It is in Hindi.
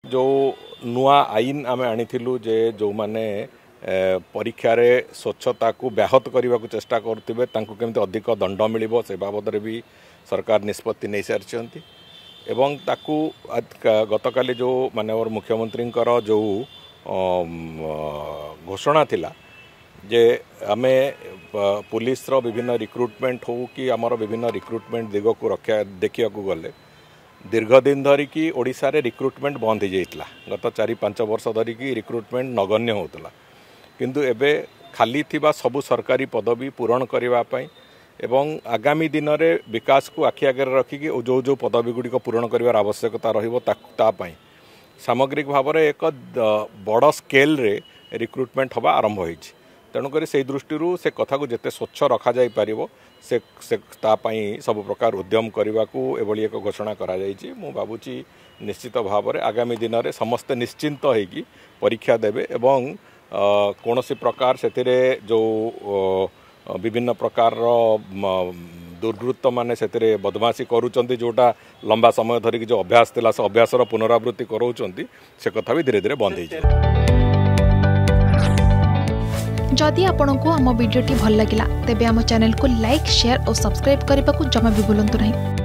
जो नुआ आईन आम आनीलु जे जो माने परीक्षा रे स्वच्छता को व्याहत करने को चेष्टा करुवे केमती अधिक दंड मिल से बाबद भी सरकार निष्पत्ति नहीं सारी एवं ताकू गतकाली जो माननीय मुख्यमंत्री जो घोषणा थिला जे आमे पुलिस रो विभिन्न रिक्रुटमेंट हो कि आमर विभिन्न रिक्रुटमेंट दिग को रक्षा देखा गले दीर्घ दिन धरिकी ओडिशा रे रिक्रुटमेंट बंद हो जाइतला गत 4-5 वर्ष धरिकी रिक्रुटमेंट नगण्य होतला किंतु एबे खाली थिबा सबु सरकारी पदवी पूरण करबा पई एवं आगामी दिन रे विकास को आखि आगे रखिकी जो जो पदवी गुडी को पूरण करिवार आवश्यकता रहिबो ता पई सामग्रिक भाव में एक बड़ स्केल रे रिक्रुटमेंट हवा आरंभ होइछि तेणुक से दृष्टि से कथा को जिते स्वच्छ रखा जाई पारिबो से सब प्रकार उद्यम करने को एभली एक घोषणा करा जाइछि मु भाबुछि निश्चित भाव में आगामी दिन में समस्ते निश्चिंत होइकि परीक्षा देबे एवं कौनसी प्रकार से जो विभिन्न प्रकार दुर्वृत्त माने से बदमाशी करूचंती जोटा लंबा समय धरिक जो अभ्यास थिला से अभ्यासर पुनरावृत्ति कराउचंती से कथा भी धीरे धीरे बंद हो जदि आपंक आम भिडी भल लगा तेब आम चैनल को लाइक शेयर और सब्सक्राइब करने को जमा भी भूलु नहीं।